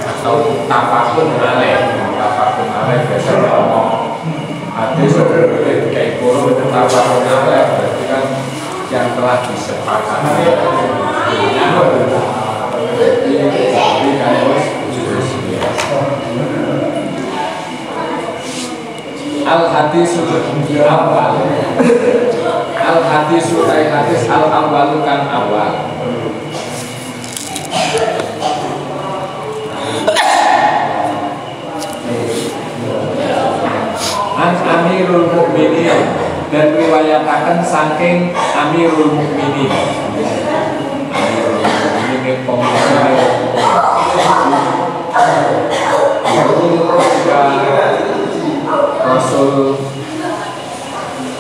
atau tapakun aleh biasanya ngomong hadis seperti kayak guru tapakun aleh berarti kan yang telah disepakati. Al-hadisul awal, al-hadisul ay hadis al-awal kan awal. An Amirul Mukminin, dan riwayataken saking Amirul Mukminin. Amirul Mukminin pemimpin Rasul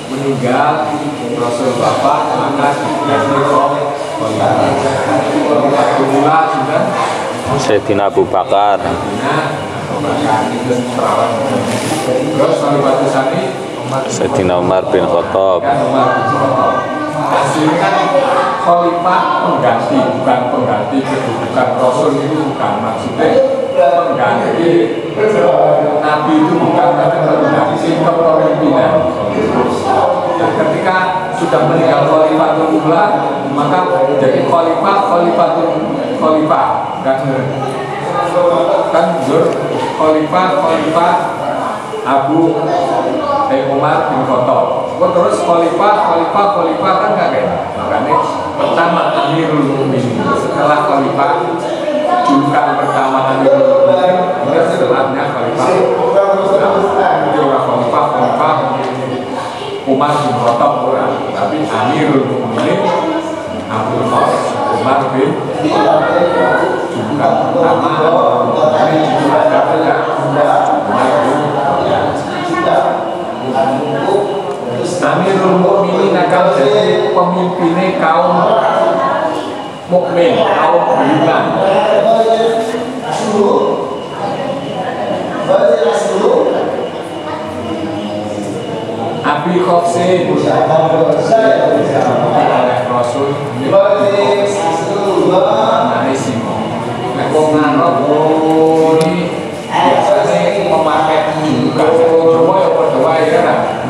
meninggal, Rasul bapak, maka Sayyidina Abu Bakar. Terus Sayyidina Umar bin Khattab. Aslinya kan khalifah pengganti, bukan pengganti kedudukan Rasul itu, bukan maksudnya pengganti Nabi itu, bukan pengganti kepemimpinan. Dan ketika sudah meninggal Khalifatul Ula, maka jadi khalifah kan khalifah Abu Umar bin Khattab. Terus khalifah kan nggak kayak, makanya pertama Amirul Mukminin, setelah khalifah julukan pertama Amirul Mukminin, kemudian setelahnya khalifah. Jadi orang khalifah Umar bin Khattab orang, tapi Amirul Mukminin Abu Umar bin julukan pertama ini julukan ya Umar bin Amirul Mukminin akan jadi pemimpinnya kaum mukmin, kaum beriman. Abi Khofsin oleh Rasul ini biasanya memakai juga Jawa ya berdoa ya kan.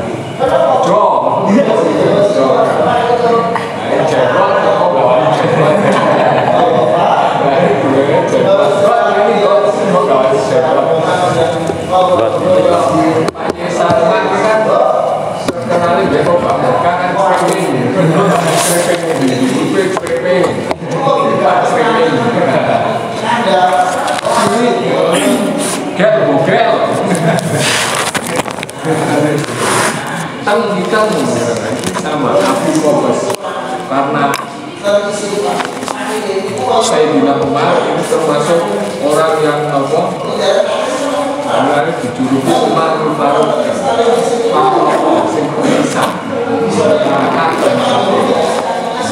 Kita sama Abu Fokus karena Sayyidina Umar ini termasuk orang yang dijuluki Umarul Faruq,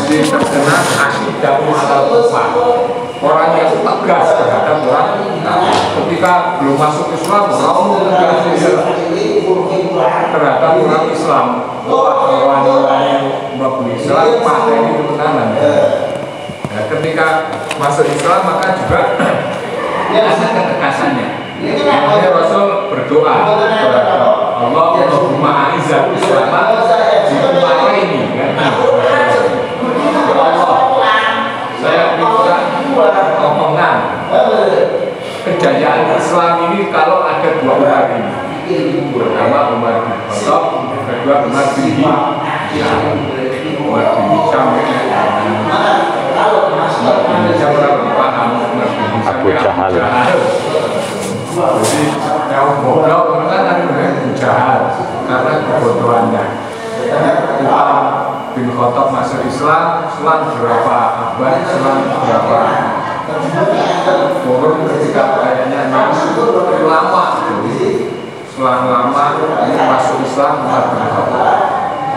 jadi terkenal asyidah mu'alal kufar, orang yang tegas terhadap orang ketika belum masuk Islam, orang terhadap orang Islam, orang yang melakukan Islam pada ini kebenaran. Nah, ketika masuk Islam maka juga ada ketekasannya. Makanya Rasul berdoa kepada Allah, Allahumma a'izzal Islam di umat ini. Ya Allah, saya minta pertolongan kejayaan Islam ini kalau ada dua Umar ini. Pertama Umar bin Khattab, kedua Umar bin Hisham. Umar bin Hisham Abu Jahal. Jadi kaum bodoh kan ada Abu Jahal karena kebodohannya. Bin Khattab masuk Islam, selang berapa abad, selang berapa turun ketika kayaknya lama. Selang lama masuk Islam Umar bin Khattab.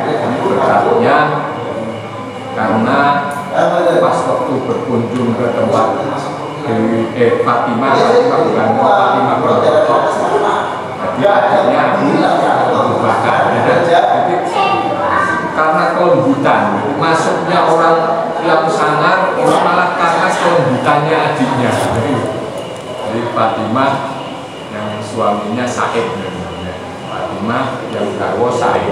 Ini berkatnya karena pas waktu berkunjung ke tempat Fatimah bukan Fatimah bin Khattab. Jadi akhirnya Abu Bakar. Jadi karena kelembutan masuknya orang yang sangar ini malah karena kelembutannya adiknya. Jadi Fatimah yang suaminya Said, Fatimah yang garwo Said.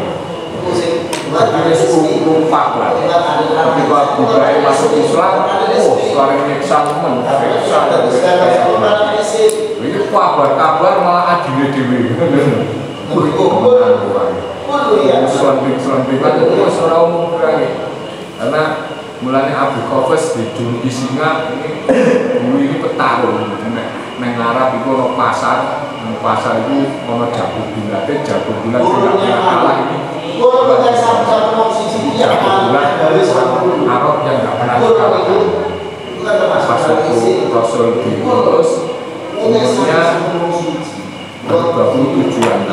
Jadi sumpah lah. Ketika Abu Bakar masuk Islam, suara nyeksa temen, ini kabar malah adilnya dewi. Selanjutnya itu seorang umum karena mulanya Abu Qafas di Singa ini petarung. Neng Arab itu ada pasar itu ada jago bulat tidak pernah kalah ini. Jago bulat Arab yang nggak pernah dikalahkan. Pas waktu Rasul diutus umurnya 27-an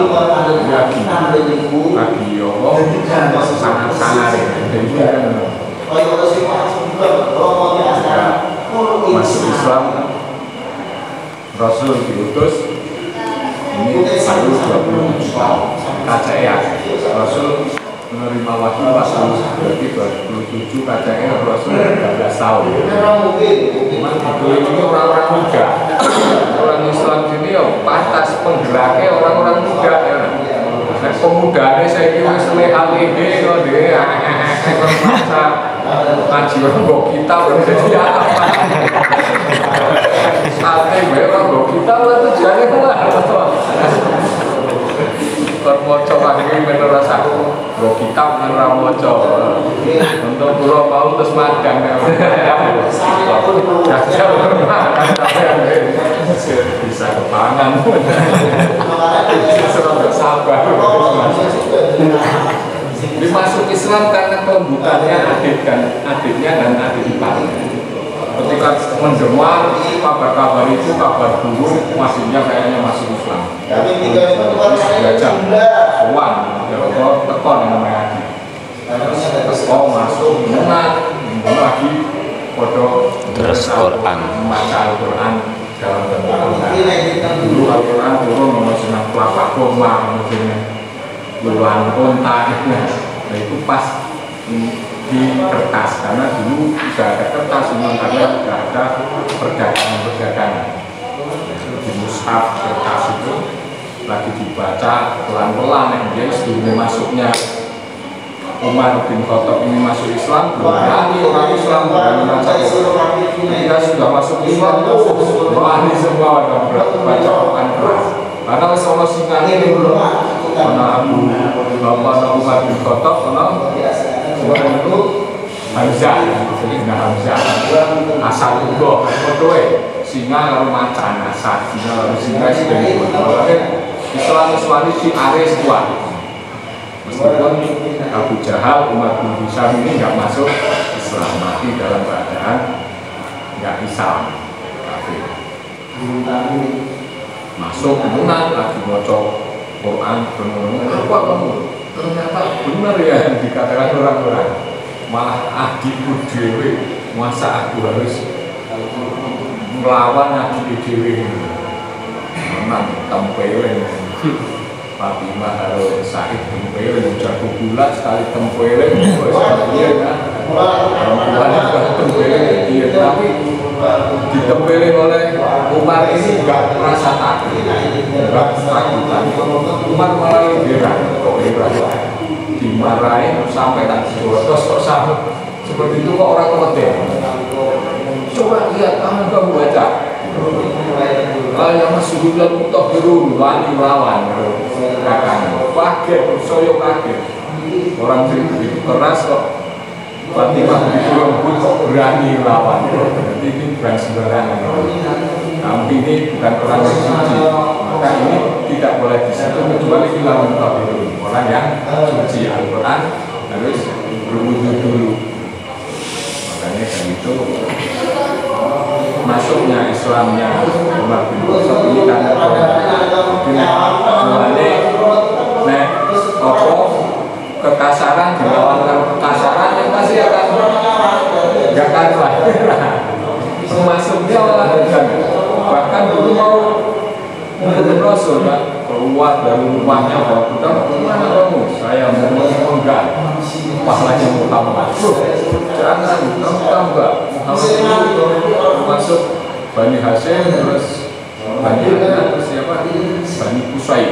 lagi Yowo sangat-sangat masuk Islam Rasul diutus ini baru 27 tahun KCA Rasul menerima wahyu berarti 27 KCA Rasul 13 tahun. Memang ini orang-orang muda. Orang Islam sini ya pantas penggeraknya orang-orang muda ya. Nah, pemudanya saya kira selehal ini kok dia masa ngaji orang kita berarti apa? Santai memang kita itu jadi bermoco lagi menurut aku bro kitab menurut moco untuk pulau mau terus makan bisa kepangan serba sabar dimasuk Islam karena pembukaannya adiknya dan adik iparnya. Ketika mendengar kabar-kabar itu kabar buruk masihnya kayaknya masuk Islam. Belajar sowan, tekon yang namanya tekon masuk menang lagi foto terus Quran membaca Al-Quran dalam bentuk dulu Al-Quran turun nomor senang kelapa koma luan kontak itu pas di kertas karena dulu sudah ada kertas memang karena sudah ada perdagangan di mushaf kertas itu lagi dibaca pelan-pelan yang sebelum masuknya Umar bin Khattab ini masuk Islam belum berani orang Islam berani baca ketika sudah masuk Islam berani semua dan baca Quran keras karena kalau singa ini belum karena Umar bin Khattab karena Umar itu Hamzah, Hamzah asal itu singa lalu macan asal singa lalu singa Islam si Ares kuat meskipun Abu Jahal Umar bin Hisham ini nggak masuk Islam mati dalam keadaan nggak Islam kafir masuk menang lagi bocor Quran apa kamu ternyata benar ya yang dikatakan orang-orang malah adikku dewe masa aku harus melawan adik dewe menang tempelin Fatimah kalau Said tempelin jago bulat sekali tempelin iya kan perempuan juga tempelin dia tapi ditempelin oleh Umar ini enggak merasa takut enggak ketakutan Umar malah heran dimarahin sampai tak jotos kok sama seperti itu kok orang kemudian coba lihat kamu baca yang masuk dalam mutahhirun wani lawan kakaknya kaget soyo kaget orang begitu keras kok Fatimah begitu lembut kok berani lawan jadi ini bukan sembarangan tapi ini bukan orang yang suci maka ini tidak boleh disitu kecuali kita mutahhirun orang yang suci Al-Quran harus berwudu dulu makanya kan itu masuknya Islamnya Umar bin Khattab ini karena mulanya kekasaran dilawan kekasaran yang pasti akan gak kalah masuknya malah bahkan dulu mau membunuh Rasul kan keluar dari rumahnya bawa pedang kemana kamu saya mau enggak pahalanya Muhammad. Jangan, kamu tahu nggak Muhammad itu masuk Bani Hashim, terus Bani Adnan, terus siapa? Bani Qusay.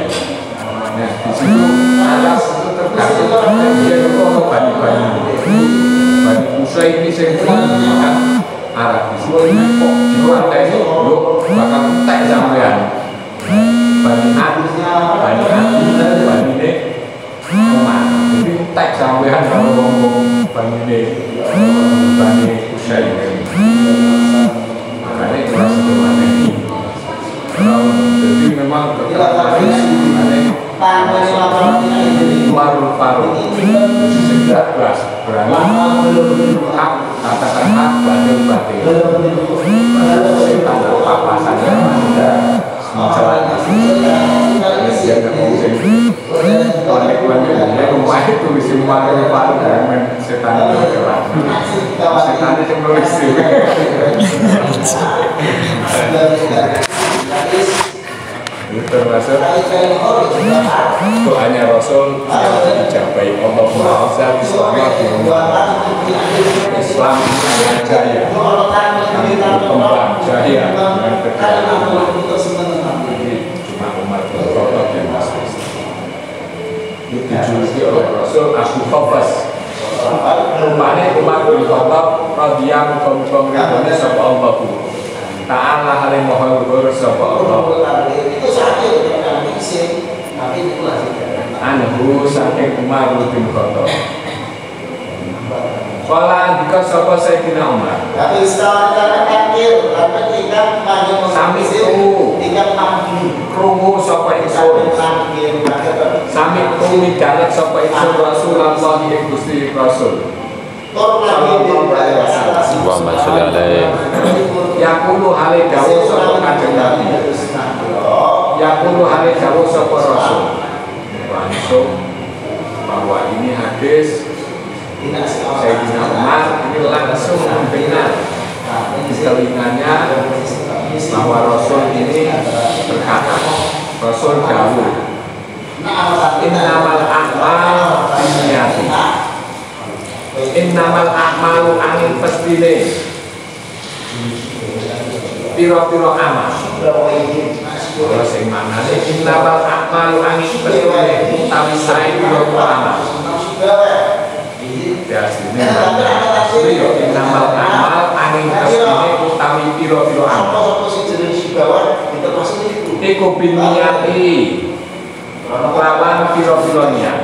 Nah, di situ Arab itu tergantung dia itu orang Bani Qusay ini yang Arab di situ kok di keluarga ini lo bakal tek sampean Bani Adi, Bani Ne, Umar. Jadi tek sampean kalau ngomong Bani Ne, Bani Qusay. Makanya kelas kemana ini? Jadi memang Umarul Faruq segera berani hak, katakan hak, batil setan dan papasannya ada jalan dia nggak mau konek-koneknya rumah itu isi Umarul Faruq dengan setan itu jalan setan itu nulis itu termasuk doanya Rasul yang dijabai Allah Ta'ala selama di Islam yang jaya, yang berkembang jaya dengan kejayaan. Ini cuma Umar bin Khattab yang masuk Islam. Itu dijuluki oleh Rasul Abu Hafs. Rupanya Umar bin Khattab radhiyallahu anhu ridhone sapa Allah Ta'ala alaihi wa sapa Allah. Anhu saking Umar bin Khattab. Kala dika sapa Sayyidina Umar. Sami krungu sapa ingsun. Sami midanget sapa ingsun Rasulullah ing Gusti Rasul. Allahumma sholli alaihi. Yaqulu hale dawuh sapa Kanjeng Nabi. Yaqulu hale dawuh sapa Rasul. Langsung bahwa ini hadis Sayyidina Umar ini langsung mendengar di telinganya bahwa Rasul ini berkata, Rasul dawuh, innamal a'mal binniyati. Innamal a'malu angin pestine piro-piro amal. Kalau sing manane innamal a'malu angin pestine utawi sae piro-piro amal. Ya asline asli yo innamal a'mal angin pestine utawi piro-piro amal. Iku biniyati lawan piro-piro niat.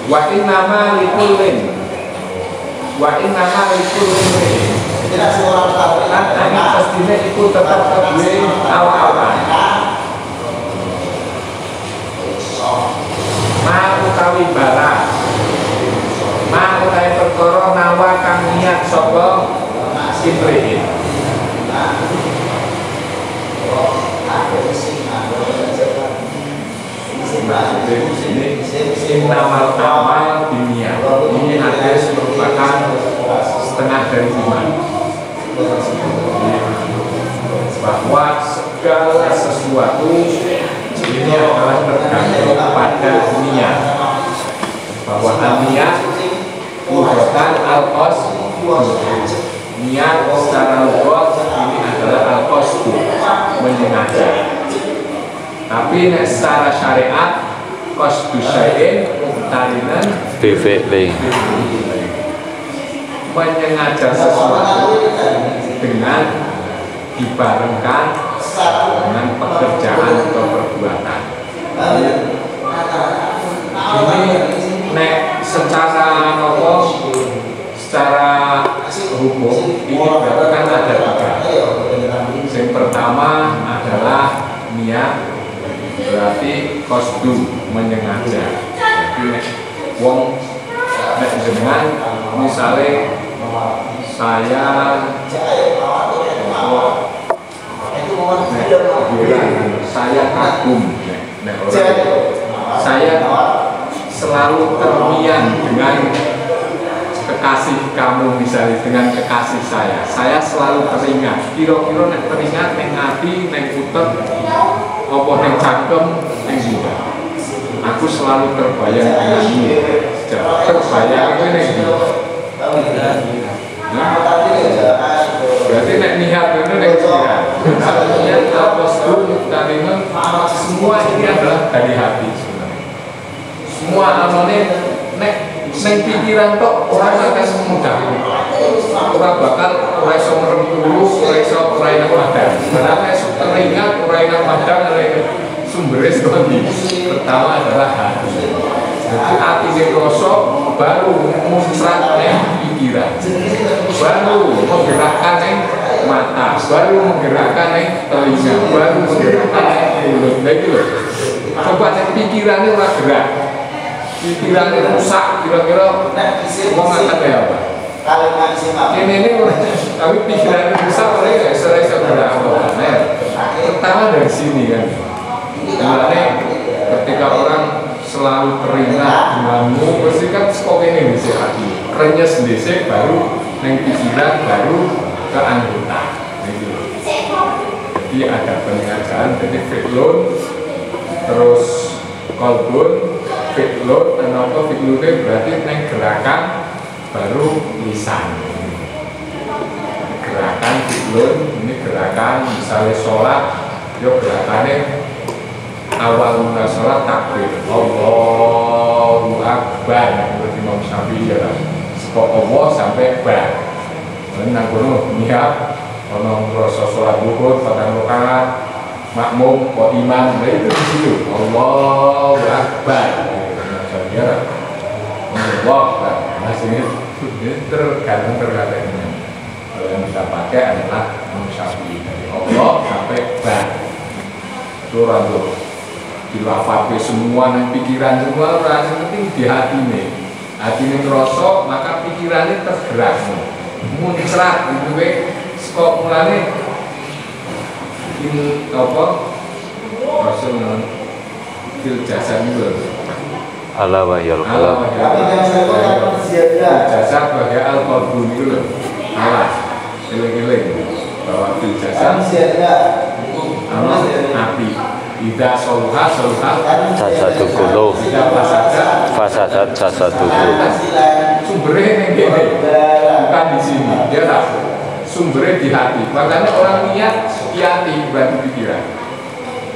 Wa innama likullin lan angin pestine iku tetep duwe awak-awakan ma utawi barang ma utawi perkara nawa kang niat sapa imri'in innamal a'mal binniyat. Ini hadis merupakan setengah dari iman, bahwa segala sesuatu ini adalah tergantung pada niat, bahwa niat merupakan al-qasd. Niat secara lughat ini adalah al-qasd, menyengaja. Tapi secara syariat qasdu syai'in muqtarinan BVL menyengaja sesuatu dengan dibarengkan dengan pekerjaan atau perbuatan. Ini nek secara nopo, secara hukum ini berarti kan ada tiga. Yang pertama adalah niat, berarti qasdu menyengaja. Jadi nek wong nek jenengan misale saya kagum, saya selalu terngiang dengan kekasih kamu, misalnya dengan kekasih saya selalu teringat. Kira-kira nek teringat neng ati neng utek apa ning cangkem ning juga. Aku selalu terbayang denganmu. Terbayang itu ning berarti nek niat itu nek niat apostul muktarinun semua ini adalah dari hati sebenarnya. Semua anone nek neng pikiran tok orang akan mudah. Orang bakal ora iso merengkulu, ora iso ora enak padang. Karena nek teringat ora enak padang sumbernya sekondi. Pertama adalah hati. Jadi hati yang rosok baru muncrat neng pikiran, baru menggerakkan neng mata, baru menggerakkan neng telinga, baru menggerakkan neng mulut. Begitu loh. Coba neng pikirannya ora gerak, pikirannya rusak, kira-kira mau makan ya apa? Ini tapi pikirannya rusak, orang nggak bisa gerak apa-apa. Pertama dari sini kan. Mulanya ketika orang selalu teringat denganmu, pasti kan skop ini bisa hati renyes desa baru neng pikiran baru ke anggota gitu. Jadi ada pengajaan jadi fi'lun terus kolbun fi'lun dan apa fi'lunnya berarti neng gerakan baru lisan. Gerakan fi'lun ini gerakan misalnya sholat yuk gerakannya awal mula sholat takbir Allahu Akbar menurut Imam Syafi'i ya sekok Allah sampai bar nang kono niat ono proses sholat zuhur pada rakaat makmum kok imam itu di situ Allahu Akbar ya Allah Akbar masih tergantung terkadangnya yang kita pakai adalah Imam Syafi'i dari Allah sampai bar surah dilafadz semua nang pikiran semua rasa penting di hati nih ngerosok maka pikirannya tergerak muncrat gitu skop mulane ini apa rasul fil jasad itu ala wahyul qalam jasad bagai al-qalbu itu loh alas eling-eling bahwa fil jasad amal api tidak soluha jasadu kulub fasadat jasadu kulub sumbernya yang gini bukan di sini dia tak sumbernya di hati makanya orang niat di hati berarti pikiran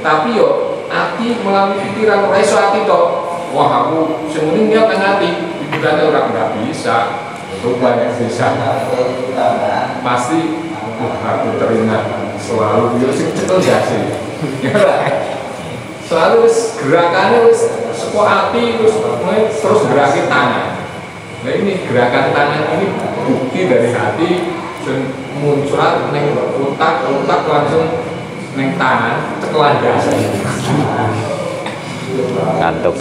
tapi yo hati melalui pikiran orang iso hati toh wah aku semuanya niat dengan hati pikirannya orang nggak bisa rupanya bisa pasti aku teringat selalu dia sih cetel jasi selalu gerakannya sebuah hati terus gerakin tangan. Nah ini gerakan tangan ini bukti dari hati muncrat neng otak langsung neng tangan cekelan jasa. ngantuk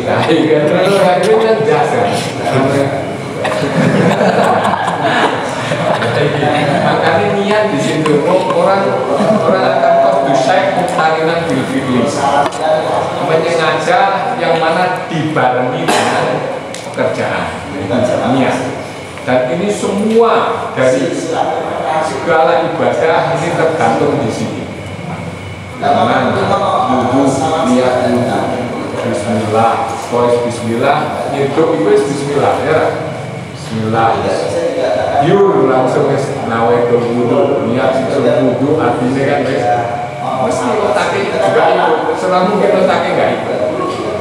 akhirnya jasa. Makanya niat di situ orang akan kosdusai muktarinan bil-fidli menyengaja yang mana dibarengi dengan pekerjaan niat dan ini semua dari segala ibadah ini tergantung di sini dengan wudhu niat wudhu bismillah bismillah hidup itu bismillah ya bismillah yur langsung nawaitu wudhu niat wudhu artinya kan mesti otaknya juga ikut selama mungkin otaknya nggak ikut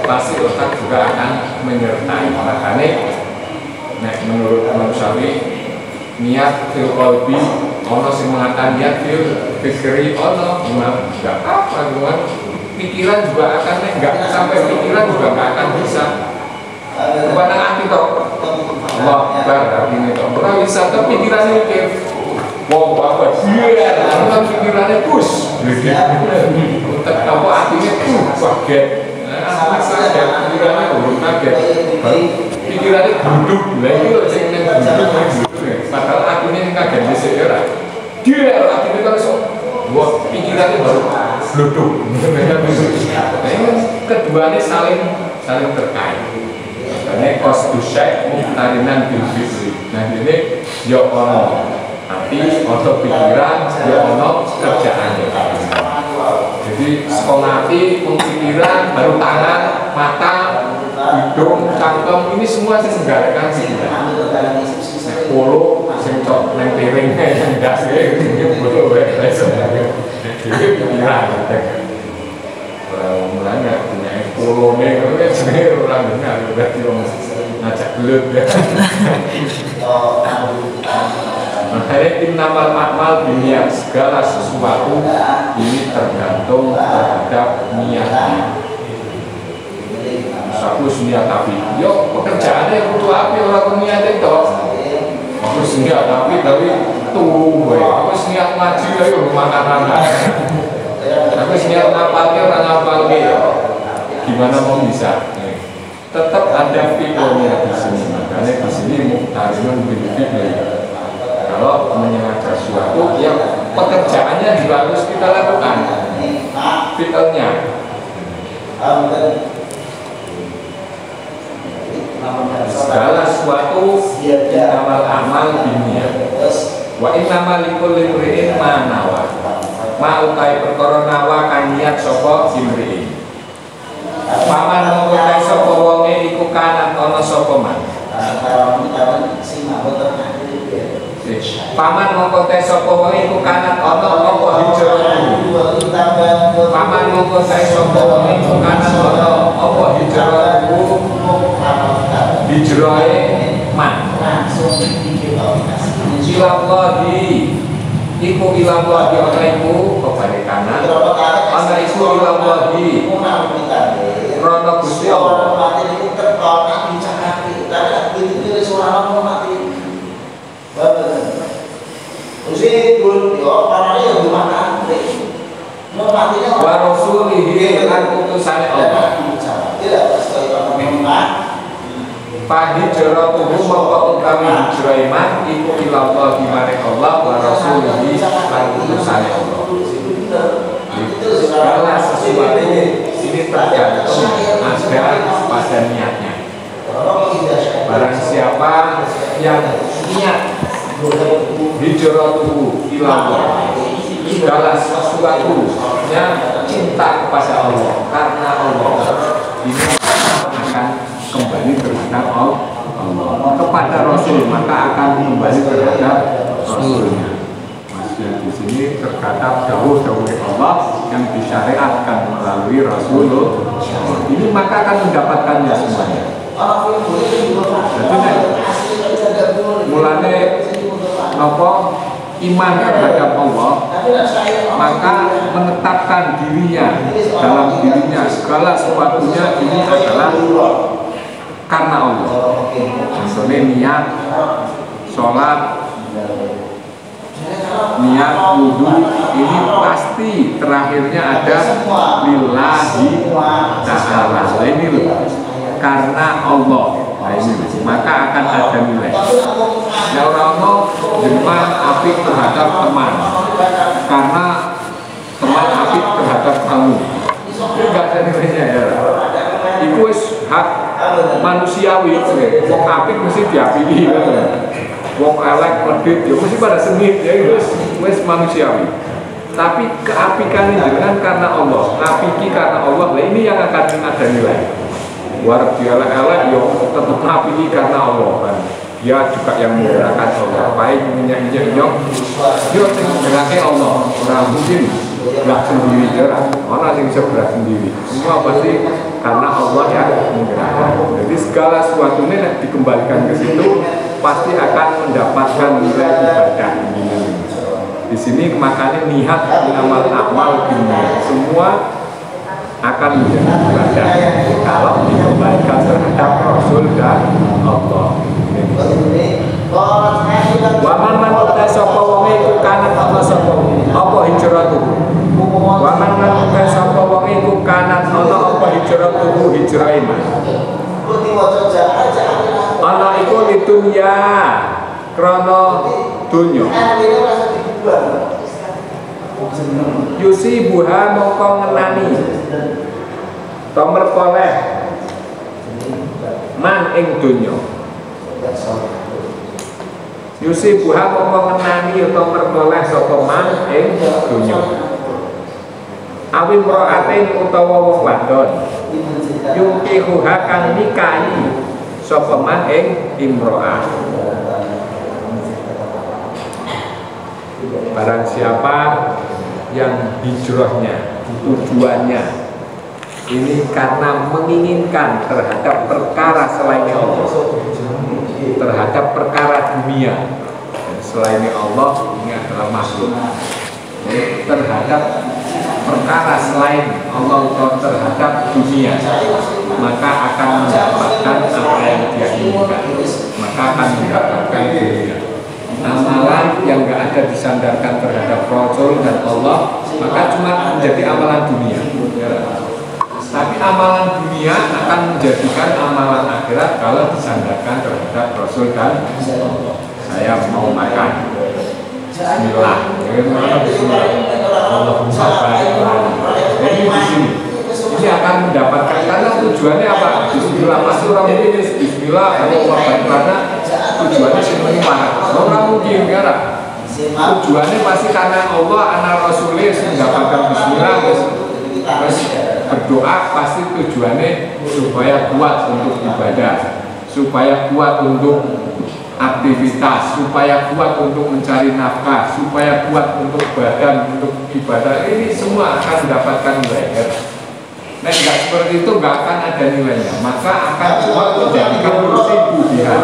pasti otak juga akan menyertai makanya menurut Imam Syafi'i niat fil qalbi ono sing mengatakan niat fil fikri ono nggak apa cuman pikiran juga akan nggak sampai pikiran juga nggak akan bisa kepada hati toh Allah bar ini toh orang bisa tapi pikirannya mikir wow apa dia orang pikirannya push untuk apa artinya kaget pikirannya urut kaget pikirannya duduk lagi loh cengeng duduk padahal artinya yang kaget di sejarah dia artinya kan so wah pikirannya baru duduk nah ini keduanya saling terkait karena kosdusai muktarinan bil-fidli nah ini ya ono hati, ono pikiran, ya ono kerjaan jadi sekolah hati, pikiran, baru tangan, mata, hidung, cangkem, ini semua sih menggalakan pikiran. Polo, sengcok, neng piringnya yang dasnya, ini polo, sebenarnya. Jadi pikiran, mulanya punya polo nih, itu kan sebenarnya orang dengar, berarti orang ngajak gelut ya. Makanya innamal a'mal binniat, segala sesuatu ini tergantung terhadap niatnya. Aku niat tapi, yo pekerjaannya butuh api orang niat itu. Aku niat tapi tuh, aku niat ngaji ayo makan-makan. Aku niat ngapalnya orang ngapalnya, gimana mau bisa? Tetap ada fi'ilnya di sini. Makanya di sini muhtarimun bil fi'il. Kalau menyengaja sesuatu yang pekerjaannya juga harus kita lakukan fi'ilnya. Segala sesuatu innamal amal binniyat wa innamal likulli imri'in ma nawa. Ma utai perkara nawa kang niat sapa imri'in. Paman mengkotai sapa wonge iku kanan ana sapa man. Paman mengkotai sapa wonge iku kanan ana apa hijrahku. Paman mengkotai sapa wonge iku kanan ana apa hijrahku. Hijrahe man. Ilallahi iku ilallahi ana iku kepada kanan. Ana iku ilallahi Rono Gusti Allah. Wa rasulihi lan utusane Allah. Fahijratuhu mongko utawi hijrah iman iku ilallah dimane Allah wa rasulihi lan utusane Allah. Segala sesuatu ini tergantung ada pada niatnya. Barang siapa yang niat hijratuhu ilallah, segala sesuatunya cinta kepada Allah karena Allah, ini akan kembali terhadap Allah kepada Rasul, maka akan kembali terhadap Rasulnya. Di sini terkadang dawuh-dawuh Allah yang disyariatkan melalui Rasulullah. Ini maka akan mendapatkannya semuanya. Jadi mulanya apa iman terhadap Allah, maka menetapkan dirinya dalam dirinya segala sesuatunya ini adalah karena Allah. Contohnya niat, sholat, niat wudhu ini pasti terakhirnya ada lillahi ta'ala. Nah ini loh, karena Allah. Nah ini loh, maka akan ada nilai. Ya orang jemaah apik terhadap teman, karena teman apik terhadap kamu. Itu gak ada nilainya ya. Itu hak manusiawi. Wong apik mesti diapiki. Wong elek medit ya mesti pada sengit ya wis manusiawi. Tapi keapikan jenengan karena Allah, ngapiki karena Allah. Nah ini yang akan ada nilai. War dia elek yo tetap ngapiki karena Allah kan. Dia juga yang menggerakkan Allah. Baik minyak-minyak yo sing menggerakkan Allah. Ora mungkin gerak sendiri ya. Orang yang bisa gerak sendiri. Semua pasti karena Allah yang menggerakkan. Jadi segala sesuatunya dikembalikan ke situ pasti akan mendapatkan nilai ibadah. Di sini makanya niat amal binniyat semua akan menjadi ibadah kalau dikembalikan terhadap Rasul dan Allah. Wa man manut sapa wong iku kanat ana sapa apa hijratuhu. Wa man manut sapa wong iku kanat ana apa hijratuhu hijrah iman. Ana iku di dunya krana dunya. Yusi buha mongko ngenani tomer koleh man ing dunya. Yusi buha mongko ngenani tomer koleh sapa man ing dunya. awim ro'atin utawa wong wadon yungkihuha kang nikahi sapa man ing imro'ah. Barang siapa yang hijrahnya, tujuannya ini karena menginginkan terhadap perkara selain Allah, terhadap perkara dunia. Dan selain Allah ini adalah makhluk. Terhadap perkara selain Allah atau terhadap dunia, maka akan mendapatkan apa yang dia inginkan, maka akan mendapatkan dunia. Amalan yang gak ada disandarkan terhadap Rasul dan Allah, maka cuma menjadi amalan dunia. Tapi amalan dunia akan menjadikan amalan akhirat kalau disandarkan terhadap Rasul dan Allah. Saya mau makan, Bismillah. Allahumma barik lana. Jadi di sini ini akan mendapatkan, karena tujuannya apa? Bismillah. Pasti orang ini Bismillah, Allahumma barik lana. Tujuannya sebenarnya mana? Orang mungkin enggak. Tujuannya pasti karena Allah, anak Rasulnya mendapatkan Bismillah. Terus berdoa pasti tujuannya supaya kuat untuk ibadah, supaya kuat untuk aktivitas, supaya kuat untuk mencari nafkah, supaya kuat untuk badan, untuk ibadah. Ini semua akan mendapatkan nilai. Nah, nggak seperti itu nggak akan ada nilainya, maka akan cuma menjadikan kursi budihan.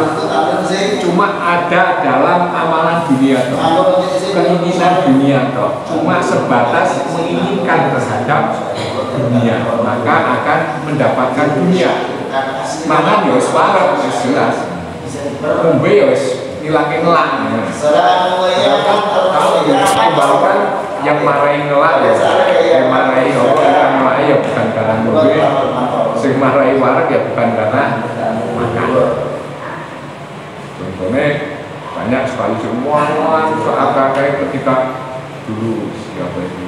Cuma ada dalam amalan dunia toh, keinginan dunia toh, cuma sebatas menginginkan terhadap dunia, maka akan mendapatkan dunia. Mana ya suara jelas, umbe ya nilai ngelak. Kalau dikembalikan yang marahin ngelak ya, yang marahin orang yang marahin ya bukan karena mobil, yang marahin warak ya bukan karena makan. Contohnya banyak sekali semua kayak ketika dulu siapa itu?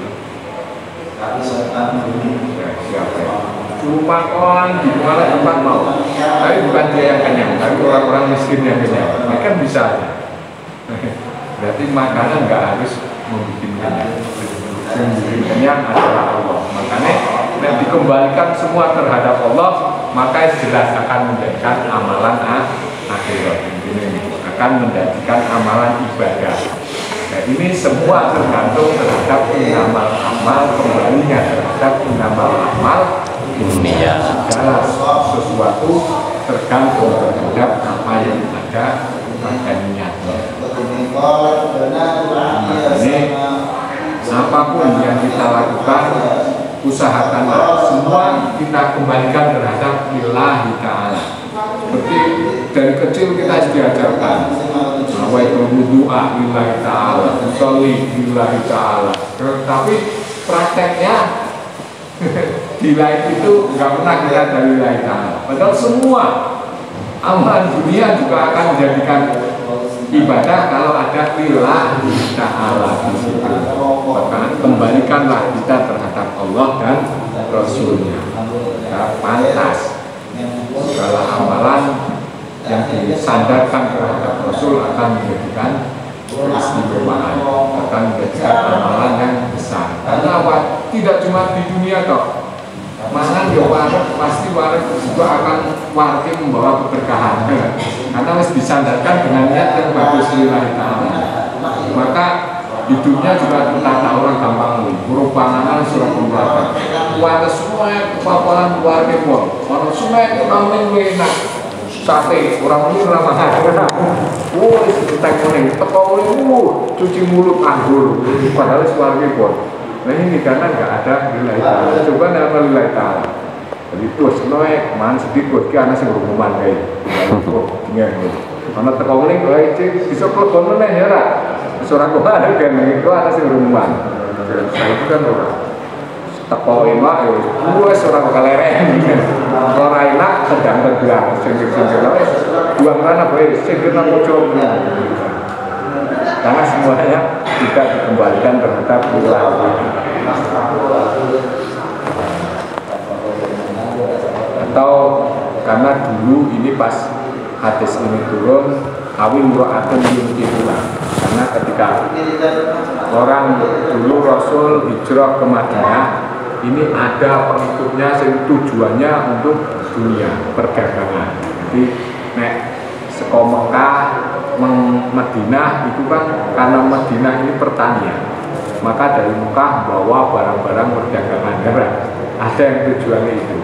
Ya, siapa? Cuma orang di mana tempat mau, tapi bukan dia yang kenyang, tapi orang-orang miskin yang kenyang. Ini kan bisa. Berarti makanan nggak harus membuat kenyang. Yang membuat kenyang adalah Allah. Makanya dan dikembalikan semua terhadap Allah, maka jelas akan menjadikan amalan akhirat. Ini akan menjadikan amalan ibadah. Nah, ini semua tergantung terhadap inamal amal, kembalinya terhadap inamal amal dunia. Segala sesuatu tergantung terhadap apa yang ada pada niatnya. Ini apapun yang kita lakukan, usahakanlah semua kita kembalikan terhadap lillahi ta'ala. Seperti dari kecil kita diajarkan nawaitul wudu'a lillahi ta'ala, usolli lillahi ta'ala. Tapi prakteknya nilai itu nggak pernah kita dari lillahi ta'ala. Padahal semua amalan dunia juga akan menjadikan ibadah kalau ada lillahi ta'ala di situ. Maka kembalikanlah kita terhadap Allah dan Rasulnya. Ya, pantas segala amalan yang disandarkan terhadap Rasul akan menjadikan keistimewaan, akan menjadikan amalan yang besar. Karena tidak cuma di dunia toh, mangan ya warak, pasti warak juga akan warak membawa keberkahan. Karena harus disandarkan dengan niat yang bagus lillahi ta'ala. Maka hidupnya juga tertata orang gampang nih. Huruf panganan surah pembuatan. Warga semua paparan warga pun. Orang semua itu kami enak. Sate orang ini ramah. Wah, itu tekuning. Teko ini, cuci mulut anggur. Padahal warga pun. Nah ini karena nggak ada lillahi ta'ala. Coba nama lillahi ta'ala. Jadi terus noe man sedikit karena sih berhubungan kayak. Karena teko ini bisa kelebon meneh ya lah. Seorang kau ada kan itu ada sih rumah. Saya itu kan orang teko emak, gue seorang kalereng. Orang enak sedang bergerak, singkir-singkir. Buang mana boleh, singkir nak muncul. Karena semuanya tidak dikembalikan terhadap Allah. Atau karena dulu ini pas hadis ini turun, awil mura'atun yunkihuha. Karena ketika orang dulu Rasul hijrah ke Madinah, ini ada pengikutnya yang tujuannya untuk dunia perdagangan. Jadi nek saka Mekah Madinah itu kan karena Madinah ini pertanian, maka dari Mekah bawa barang-barang perdagangan darah. Ada yang tujuannya itu.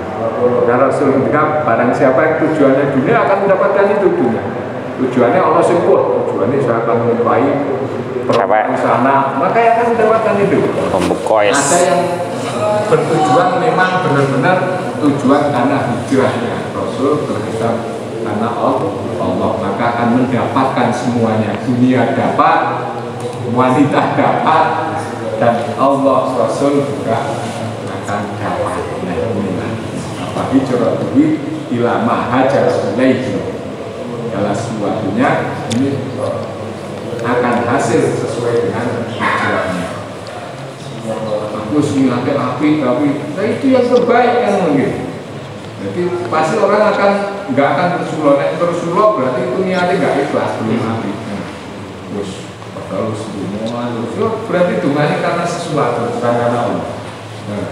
Nah Rasul ketika barang siapa yang tujuannya dunia akan mendapatkan itu dunia. Tujuannya Allah sebut, tujuannya saya akan menyukai perempuan sana, maka akan mendapatkan itu. Ada yang bertujuan memang benar-benar tujuan karena hijrahnya Rasul berkisah karena Allah, maka akan mendapatkan semuanya. Dunia dapat, wanita dapat, dan Allah Rasul juga akan dapat. Apa hijrah itu ila ma hajar ilaihi. Segala sesuatunya ini akan hasil sesuai dengan hijrahnya. Aku semangatnya api, tapi nah itu yang terbaik kan mungkin. Jadi pasti orang nggak akan bersuluk berarti itu niatnya nggak ikhlas belum api. Terus kalau semua terus berarti dungannya karena sesuatu bukan karena Allah. Nah,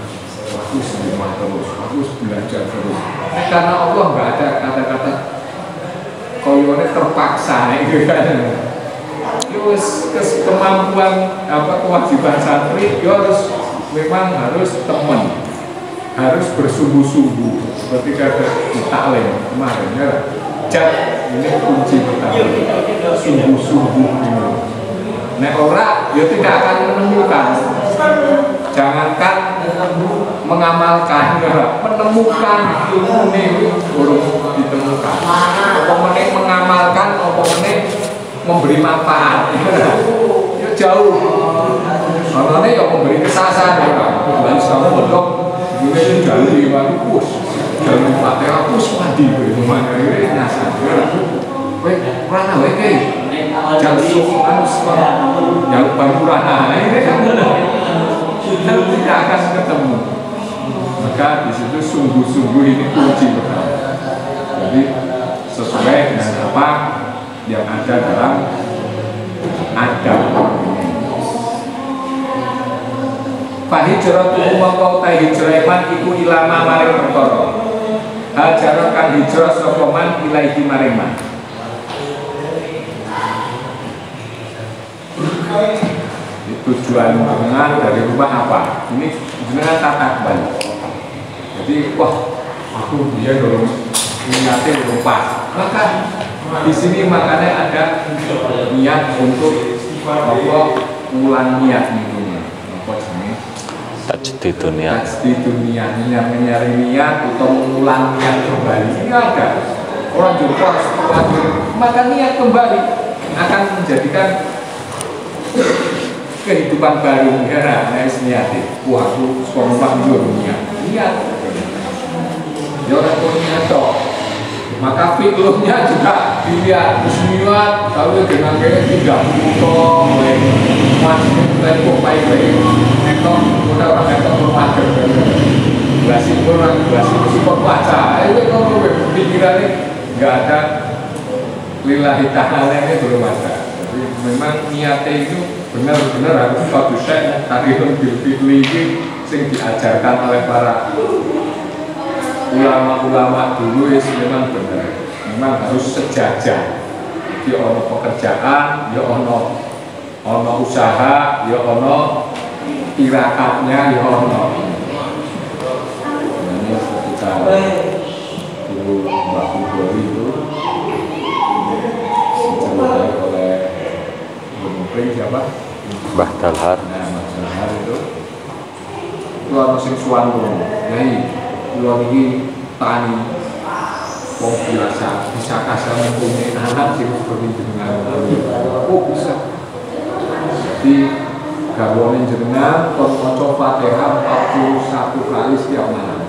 aku semua terus, aku belajar terus. Karena Allah nggak ada kata-kata koyone terpaksa gitu kan. Terus kemampuan kewajiban santri memang harus teman, harus bersungguh-sungguh seperti kata taklim kemarin ya. Ini kunci pertama, sungguh-sungguh ini. Nek ora ya tidak akan menemukan. Jangankan mengamalkan, menemukan ilmu ini belum ditemukan. Apa meneh mengamalkan, apa meneh memberi manfaat. Ya jauh. Karena ya memberi kesasan ya. Bukan sama bentuk ini jalur bagus. Jalur Fatihah aku mandi mana ini nyasar. Kowe ora wae iki. Jalur harus jalur Bandurana ini kan tidak akan ketemu. Maka di situ sungguh-sungguh ini kunci pertama. Jadi sesuai dengan apa yang ada dalam adab. Fahijratu mongko ta hijrah man iku ilama maring perkara. Hajar kan hijrah sapa man ilaihi maring man. Tujuan dengan dari rumah apa? Ini dengan tata balik. Jadi wah aku dia belum niatnya belum pas. Maka di sini makanya ada niat untuk apa ulang niat minumnya. Apa jenis? Tajdid dunia. Tajdid dunia, nyari niat atau mengulang niat kembali. Ini ada orang juga maka niat kembali akan menjadikan kehidupan baru ya, niat. Wah, aku suami dunia niat. Ya orang niat toh. Maka fiklahnya juga dilihat bismillah kalau dengan kayak 30 ton masih tempo baik-baik nekok udah orang nekok bermager belasih orang belasih support baca itu kalau pikirannya nggak ada lillahi ta'ala ini belum ada. Jadi memang niatnya itu benar-benar harus suatu syai tarihun bil-fitli ini yang diajarkan oleh para ulama-ulama dulu itu memang benar, memang harus sejajar. Jadi ono pekerjaan, ya ono usaha, ya ono tirakatnya, ya ono. Ini ketika dulu Mbak Budori itu diceritakan oleh Bupeng siapa? Mbah Dalhar. Nah, Mbah Dalhar itu ono sing suwanto, yai pulau ini tani, wong biasa bisa kasar mempunyai anak sih seperti dengan bisa. Jadi gabungan jenengan kon-kon Fatihah 41 kali setiap malam.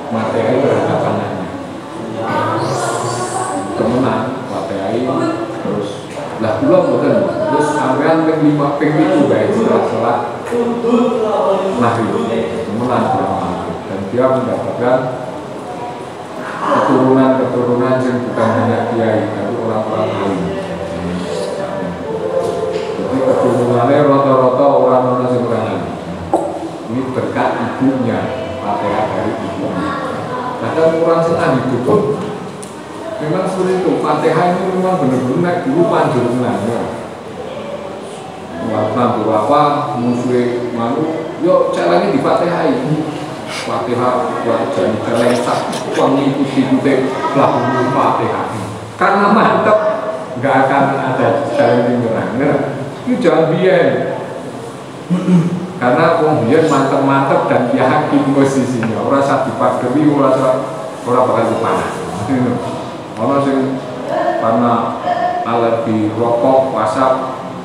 Materi berhadapannya. Kemenang Fatihah terus lah pulau betul. Terus sampean ping 5 ping 7 baik setelah salat maghrib. Kemenang dan dia mendapatkan keturunan yang bukan hanya kiai, tapi orang-orang lain. Jadi keturunannya rata-rata orang-orang yang berani. ini berkat ibunya, Fatihah dari ibunya. Kadang orang setengah hidup pun memang seperti itu. Fatihah ini memang benar-benar dulu panjurungan ya. Warna berapa musuh malu, yuk caranya di Fatihah ini. Fatihah buat jadi celeng sak, uang ikuti lagu Fatihah. Karena mantap, nggak akan ada jalan menyerang. Itu jangan biar. Karena uang biar mantap-mantap dan yakin posisinya. Orang saat dipagari, orang bakal dipanah. Orang sing karena alergi rokok,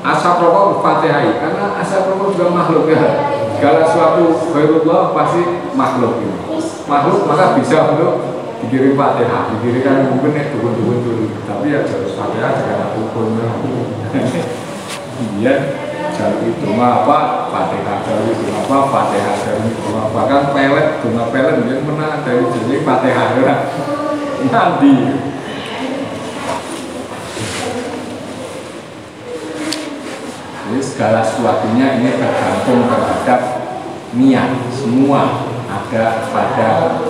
asap rokok Fatihah, karena asap rokok juga makhluk ya. Segala sesuatu khairullah pasti makhluk ini. Makhluk maka bisa untuk dikirim Fatihah, dikirimkan mungkin dukun-dukun dulu. Tapi ya harus Fatihah dengan hukum. Iya, jalur itu apa Fatihah, jalur itu apa Fatihah, jalur itu apa. Bahkan pelet, bunga pelet yang pernah dari jadi Fatihah ya. Nanti. Jadi segala sesuatunya ini tergantung terhadap niat, semua ada pada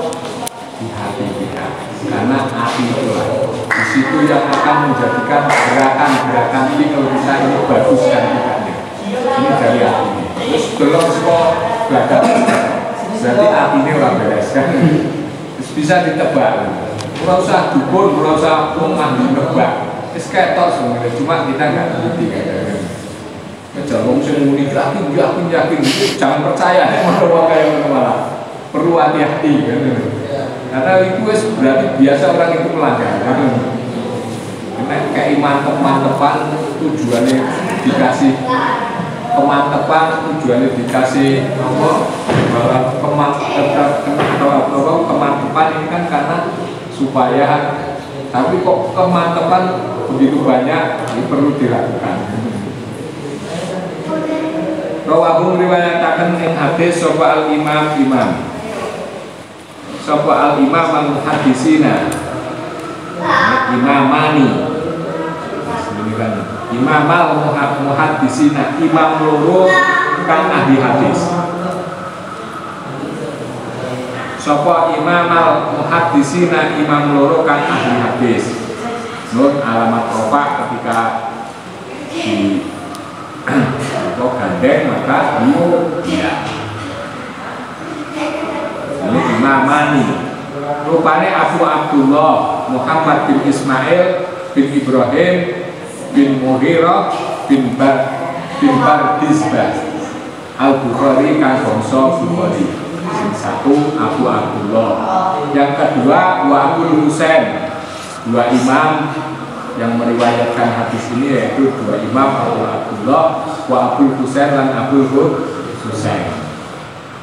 di hati kita. Karena hati itulah di situ yang akan menjadikan gerakan-gerakan fikir kita ini bagus dan tidaknya. Ini dari hati ini. Terus belum semua belajar, berarti hati ini orang beres kan. Terus bisa ditebak. Kurang usah dukun, kurang usah ahli nebak. Terus ketok sebenarnya, cuma kita nggak ngerti kadang-kadang. Jangan sing muni yakin itu jangan percaya malah kayak malah perlu hati-hati kan. Karena itu berarti biasa orang itu melanggar kan. Karena keimantepan tujuannya dikasih kemantepan, tujuannya dikasih kemantepan ini kan karena supaya, tapi kok kemantepan begitu banyak ini perlu dilakukan. Rawahu riwayataken ing hadis sapa al imam sapa al imam al hadisina imamani imam al muhaddisina imam loro kang ahli hadis. Sapa imam al muhaddisina imam loro kang ahli hadis. Nun alamat rofa ketika di kok gandeng maka ya. Ini imamani. Rupanya Abu Abdullah Muhammad bin Ismail bin Ibrahim bin Mughirah bin Bardizbah Al-Bukhari kang bangsa Bukhari. Yang satu Abu Abdullah, yang kedua wa Abul Husain. Dua imam yang meriwayatkan hadis ini yaitu dua imam, Abu Abdullah wa Abul Husain dan Abul Husain.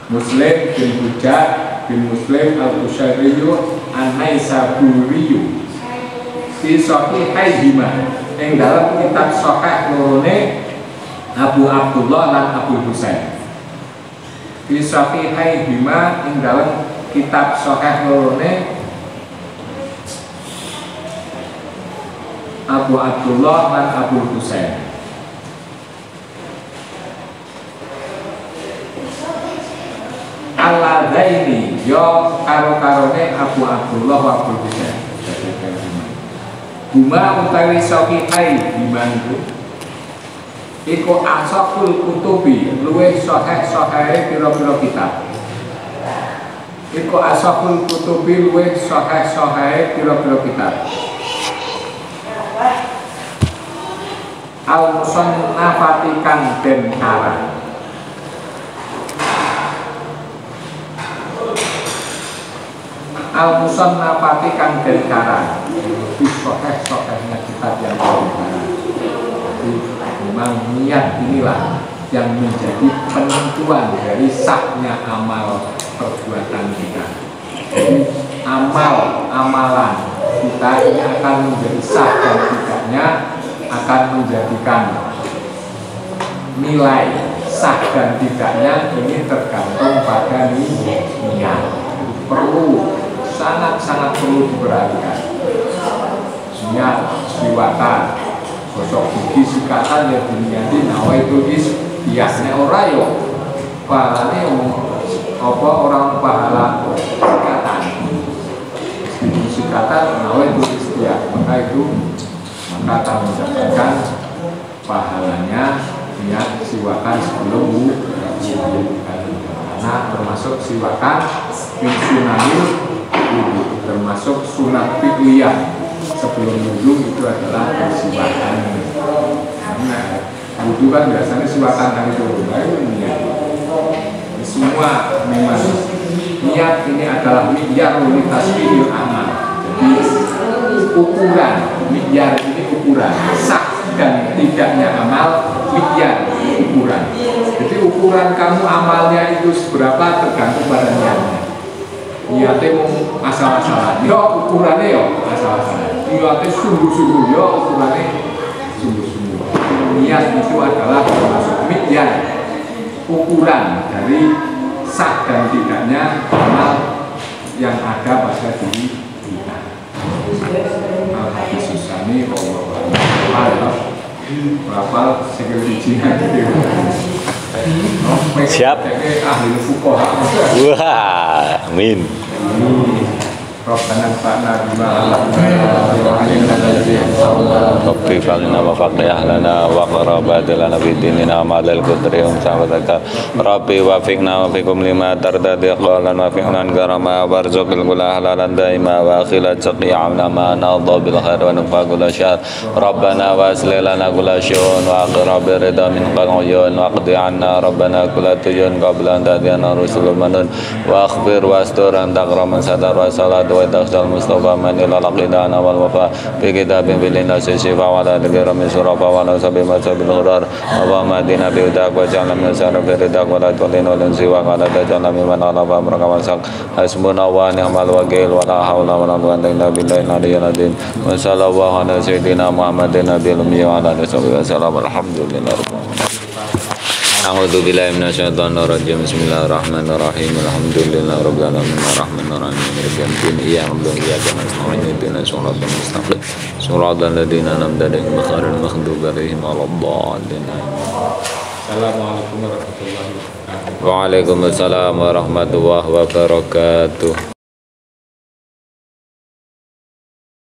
Muslim bin Hujjah bin Muslim al-Qushairiyyu an-Naisaburiyu fi sahihaihima ing dalam kitab sahih lorone Abu Abdullah dan Abul Husain. Fi sahihaihima ing dalam kitab sahih lorone Abu Abdullah dan Abu Husain. Al-Ladaini yo karo-karone Abu Abdullah wa Abu Husain. Huma utawi sahihai dimantu iku asaqul kutubi luwih sahih pira-pira kitab. Iku asaqul kutubi luwih sahih pira-pira kitab. Al-musannafati kang den karang. Al-musannafati kang den karang. Sahih-sahihnya kitab yang karang. Jadi memang niat inilah yang menjadi penentuan dari sahnya amal perbuatan kita. Jadi amalan kita ini akan menjadi sah dan tidaknya akan menjadikan nilai sah dan tidaknya ini tergantung pada niat. Perlu sangat perlu diperhatikan. Niat siwatan gosok gigi sikatan ya diniati nawa itu is biasanya ora yo palane apa orang pahala sikatan. Sikatan awal itu istiak, maka akan mendapatkan pahalanya niat siwakan sebelum wudhu. Karena termasuk siwakan sunanil wudhu, termasuk sunat fi'liyah. Sebelum wudhu itu adalah siwakan. Karena wudhu kan biasanya siwakan kan itu niat. Semua memang niat ini adalah mi'yar tasbihil amal. Jadi ukuran mi'yar ini ukuran sah dan tidaknya amal, mi'yar ukuran. Jadi ukuran kamu amalnya itu seberapa tergantung pada niatnya. Niatnya mau asal-asalan, ya ukurannya ya asal-asalan. Niatnya sungguh-sungguh, ya ukurannya sungguh-sungguh. Niat itu adalah termasuk mi'yar, ukuran dari sah dan tidaknya amal yang ada pada diri kita. Al-Hadis Susani berapal segel bijinan siap. Ahli fuqaha. Wah, amin. Rabbana fa'na bima Rabbi fa'lina wa fa'li ahlana wa qarabatilana fi dinina ma'alal qudri wa sahabataka Rabbi wa fiqna wa fiqum lima tardadi qalan wa fiqnan garama warzuqil gula halalan daima wa akhilat saqiya'amna ma'anadha bil khair wa nufaqula syar Rabbana wa aslilana gula syun wa akhirabi rida min qal'uyun wa qdi anna Rabbana kula tuyun qabla antadiyana rusul manun wa akhbir wa asturan takraman sadar wa salat wa takhsal mustafa manila laqidana wal wafa bi kitabin bilina sisifa wa la dhikra min surafa wa la sabi masabil hurar wa madina bi udak wa ja'ala min sarfi ridak wa la tulina lan siwa wa la tajala mimman ala fa amraka wa sak hasbuna wa ni'mal wakil wa la hawla wa la quwwata illa billahi al-aliyyil azim wa sallallahu ala sayyidina Muhammadin nabiyil ummi wa ala alihi wa sallam alhamdulillah. A'udzu billahi minasyaitonir rajim. Bismillahirrahmanirrahim. Alhamdulillahirabbil alamin arrahmanir rahim maliki yaumiddin. Iyyaka na'budu wa iyyaka nasta'in ihdinas siratal mustaqim. Siratal ladzina an'amta 'alaihim ghairil maghdubi 'alaihim waladdallin. Assalamualaikum warahmatullahi wabarakatuh. Waalaikumsalam warahmatullahi wabarakatuh.